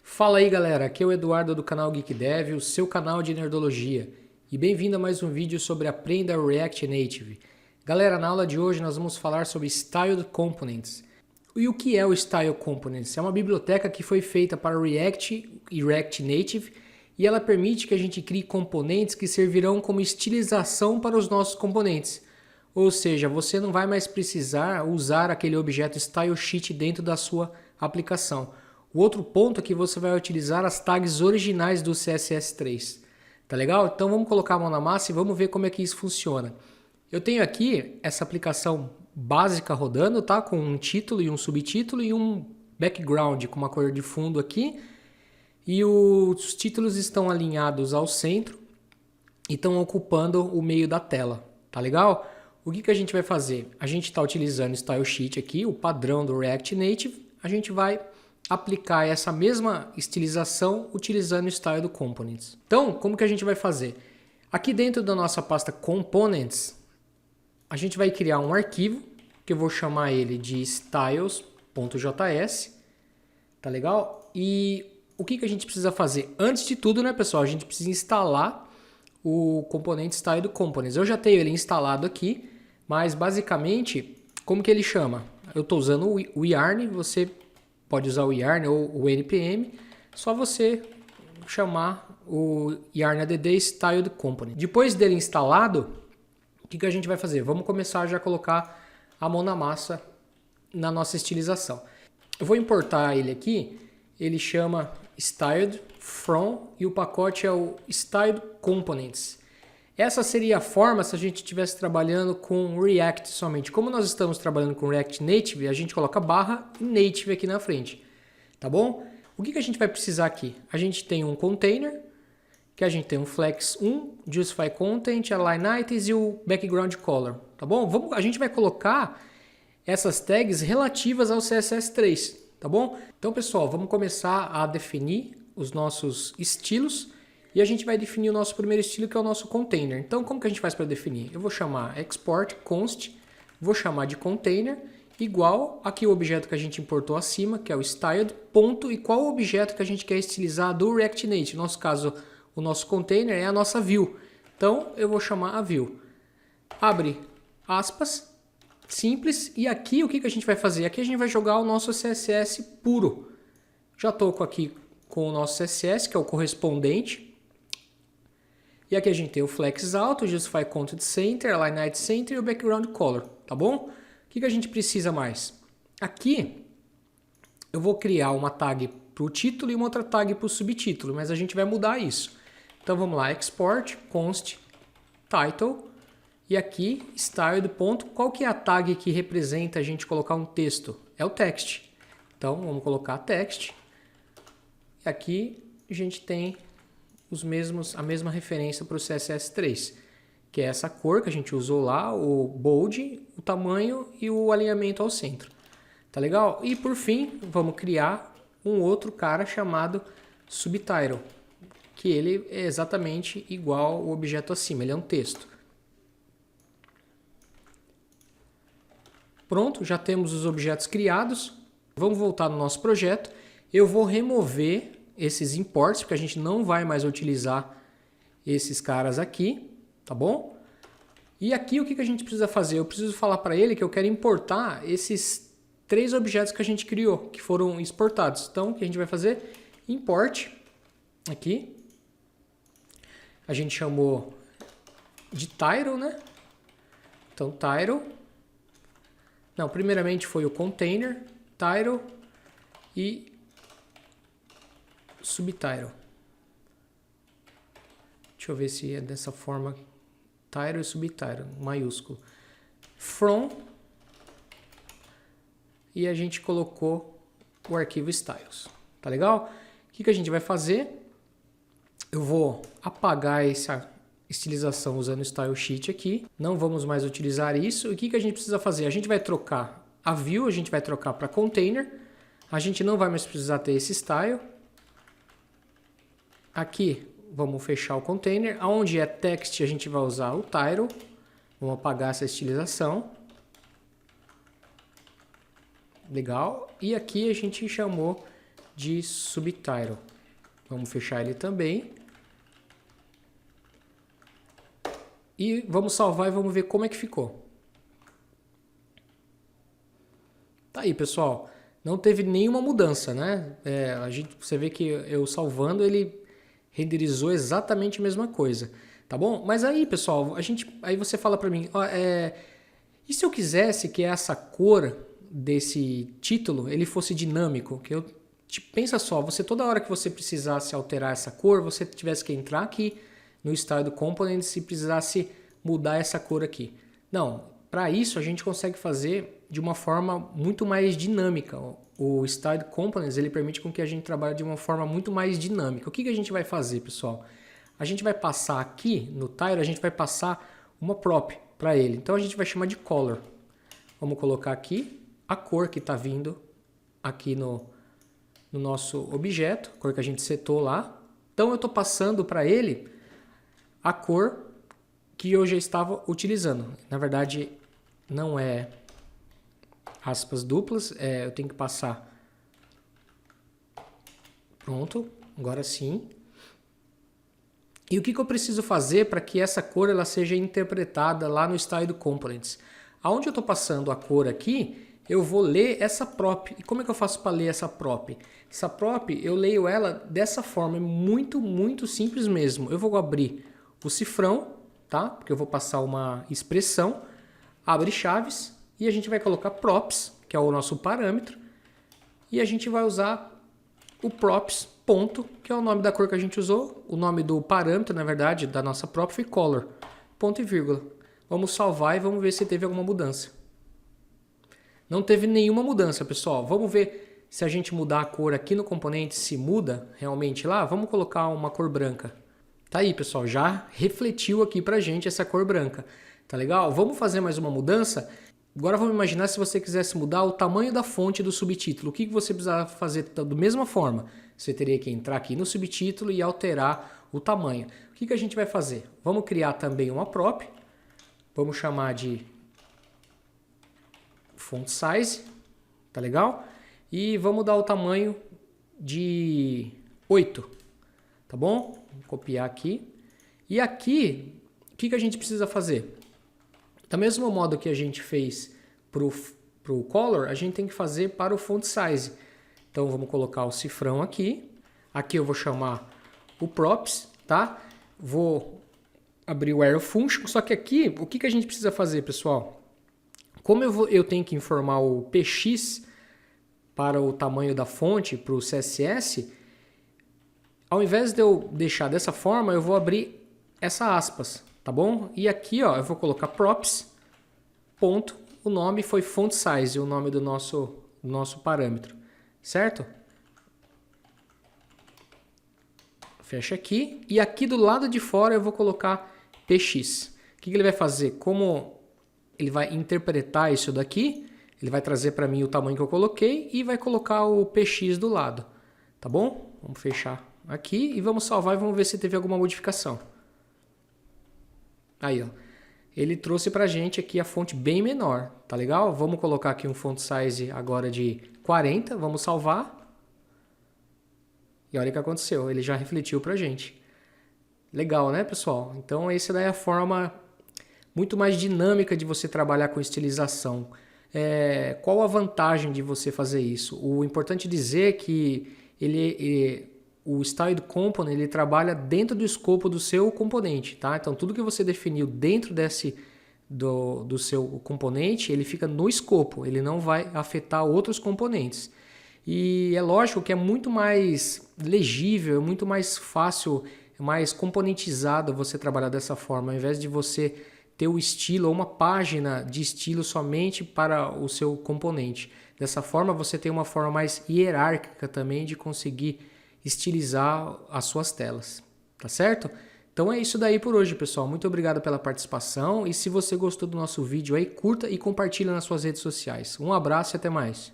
Fala aí galera, aqui é o Eduardo do canal Geek Dev, o seu canal de nerdologia. E bem-vindo a mais um vídeo sobre Aprenda React Native. Galera, na aula de hoje nós vamos falar sobre Styled Components. E o que é o Style Components? É uma biblioteca que foi feita para React e React Native e ela permite que a gente crie componentes que servirão como estilização para os nossos componentes. Ou seja, você não vai mais precisar usar aquele objeto StyleSheet dentro da sua aplicação. O outro ponto é que você vai utilizar as tags originais do CSS3. Tá legal? Então vamos colocar a mão na massa e vamos ver como é que isso funciona. Eu tenho aqui essa aplicação básica rodando, tá? Com um título e um subtítulo e um background com uma cor de fundo aqui. E os títulos estão alinhados ao centro e estão ocupando o meio da tela. Tá legal? O que a gente vai fazer? A gente está utilizando o StyleSheet aqui, o padrão do React Native. A gente vai aplicar essa mesma estilização utilizando o Styled Components. Então, como que a gente vai fazer? Aqui dentro da nossa pasta Components, a gente vai criar um arquivo, que eu vou chamar ele de styles.js, tá legal? E o que a gente precisa fazer? Antes de tudo, né, pessoal, a gente precisa instalar o componente Styled Components. Eu já tenho ele instalado aqui, mas basicamente, como que ele chama? Eu estou usando o Yarn, você pode usar o Yarn ou o NPM, só você chamar o Yarn ADD Styled Component. Depois dele instalado, o que a gente vai fazer? Vamos começar já a colocar a mão na massa na nossa estilização. Eu vou importar ele aqui, ele chama Styled From e o pacote é o Styled Components. Essa seria a forma se a gente estivesse trabalhando com React somente. Como nós estamos trabalhando com React Native, a gente coloca barra e Native aqui na frente. Tá bom? O que a gente vai precisar aqui? A gente tem um container, que a gente tem um flex 1, justify content, align items e o background color. Tá bom? A gente vai colocar essas tags relativas ao CSS3. Tá bom? Então, pessoal, vamos começar a definir os nossos estilos. E a gente vai definir o nosso primeiro estilo, que é o nosso container. Então, como que a gente faz para definir? Eu vou chamar export const, vou chamar de container, igual aqui o objeto que a gente importou acima, que é o styled, ponto, e qual o objeto que a gente quer estilizar do React Native. No nosso caso, o nosso container é a nossa view. Então, eu vou chamar a view. Abre aspas, simples, e aqui o que a gente vai fazer? Aqui a gente vai jogar o nosso CSS puro. Já estou aqui com o nosso CSS, que é o correspondente. E aqui a gente tem o flex alto, o justify content center, align height center e o background color, tá bom? O que a gente precisa mais? Aqui eu vou criar uma tag para o título e uma outra tag para o subtítulo, mas a gente vai mudar isso. Então vamos lá, export const title e aqui styled ponto. Qual que é a tag que representa a gente colocar um texto? É o text. Então vamos colocar text. E aqui a gente tem a mesma referência para o CSS3, que é essa cor que a gente usou lá, o bold, o tamanho e o alinhamento ao centro. Tá legal? E por fim, vamos criar um outro cara chamado subtitle, que ele é exatamente igual ao objeto acima, ele é um texto. Pronto, já temos os objetos criados. Vamos voltar no nosso projeto. Eu vou remover esses imports, porque a gente não vai mais utilizar esses caras aqui, tá bom? E aqui o que a gente precisa fazer? Eu preciso falar para ele que eu quero importar esses 3 objetos que a gente criou, que foram exportados. Então, o que a gente vai fazer? Import, aqui. A gente chamou de title, né? Então, title. Não, primeiramente foi o container, title e subtitle. Deixa eu ver se é dessa forma. Title e subtitle, maiúsculo. From. E a gente colocou o arquivo styles. Tá legal? O que a gente vai fazer? Eu vou apagar essa estilização usando o StyleSheet aqui. Não vamos mais utilizar isso. E o que a gente precisa fazer? A gente vai trocar a view, a gente vai trocar para container. A gente não vai mais precisar ter esse style. Aqui, vamos fechar o container. Onde é text, a gente vai usar o title. Vamos apagar essa estilização. Legal. E aqui a gente chamou de Subtitle. Vamos fechar ele também. E vamos salvar e vamos ver como é que ficou. Tá aí, pessoal. Não teve nenhuma mudança, né? Você vê que eu salvando, ele renderizou exatamente a mesma coisa. Tá bom? Mas aí, pessoal, aí você fala para mim, e se eu quisesse que essa cor desse título ele fosse dinâmico? Pensa só, toda hora que você precisasse alterar essa cor, você tivesse que entrar aqui no Style do Components e precisasse mudar essa cor aqui. Não, para isso a gente consegue fazer de uma forma muito mais dinâmica. O Style Components ele permite com que a gente trabalhe de uma forma muito mais dinâmica. O que a gente vai fazer, pessoal? A gente vai passar aqui no Tile, a gente vai passar uma prop para ele. Então a gente vai chamar de Color. Vamos colocar aqui a cor que está vindo aqui no nosso objeto, a cor que a gente setou lá. Então eu estou passando para ele a cor que eu já estava utilizando. Na verdade, não é aspas duplas, eu tenho que passar. Pronto, agora sim. E o que eu preciso fazer para que essa cor ela seja interpretada lá no Style do Components? Aonde eu estou passando a cor aqui, eu vou ler essa prop. E como é que eu faço para ler essa prop? Essa prop, eu leio ela dessa forma, é muito, muito simples mesmo. Eu vou abrir o cifrão, tá? Porque eu vou passar uma expressão, abre chaves e a gente vai colocar props, que é o nosso parâmetro, e a gente vai usar o props, ponto, que é o nome da cor que a gente usou, o nome do parâmetro, na verdade, da nossa prop foi color, ponto e vírgula. Vamos salvar e vamos ver se teve alguma mudança. Não teve nenhuma mudança, pessoal. Vamos ver se a gente mudar a cor aqui no componente, se muda realmente lá. Vamos colocar uma cor branca. Tá aí, pessoal, já refletiu aqui pra gente essa cor branca. Tá legal? Vamos fazer mais uma mudança? Agora vamos imaginar se você quisesse mudar o tamanho da fonte do subtítulo. O que você precisava fazer da mesma forma? Você teria que entrar aqui no subtítulo e alterar o tamanho. O que a gente vai fazer? Vamos criar também uma prop. Vamos chamar de font size. Tá legal? E vamos dar o tamanho de 8. Tá bom? Vou copiar aqui. E aqui, o que a gente precisa fazer? Da mesmo modo que a gente fez para o color, a gente tem que fazer para o font size. Então vamos colocar o cifrão aqui. Aqui eu vou chamar o props, tá? Vou abrir o arrow function. Só que aqui, o que a gente precisa fazer, pessoal? Como eu tenho que informar o px para o tamanho da fonte, para o CSS, ao invés de eu deixar dessa forma, eu vou abrir essa aspas, tá bom? E aqui, ó, eu vou colocar props, ponto, o nome foi font size, o nome do nosso parâmetro, certo? Fecha aqui. E aqui do lado de fora eu vou colocar px. O que ele vai fazer? Como ele vai interpretar isso daqui, ele vai trazer para mim o tamanho que eu coloquei e vai colocar o px do lado, tá bom? Vamos fechar aqui e vamos salvar e vamos ver se teve alguma modificação. Aí, ó. Ele trouxe pra gente aqui a fonte bem menor, tá legal? Vamos colocar aqui um font size agora de 40, vamos salvar. E olha o que aconteceu, ele já refletiu pra gente. Legal, né, pessoal? Então essa daí é a forma muito mais dinâmica de você trabalhar com estilização. Qual a vantagem de você fazer isso? O importante dizer é que o Style Component ele trabalha dentro do escopo do seu componente, tá? Então tudo que você definiu dentro do seu componente, ele fica no escopo, ele não vai afetar outros componentes. E é lógico que é muito mais legível, é muito mais fácil, é mais componentizado você trabalhar dessa forma, ao invés de você ter o estilo ou uma página de estilo somente para o seu componente. Dessa forma você tem uma forma mais hierárquica também de conseguir estilizar as suas telas, tá certo? Então é isso daí por hoje, pessoal. Muito obrigado pela participação e se você gostou do nosso vídeo aí, curta e compartilha nas suas redes sociais. Um abraço e até mais.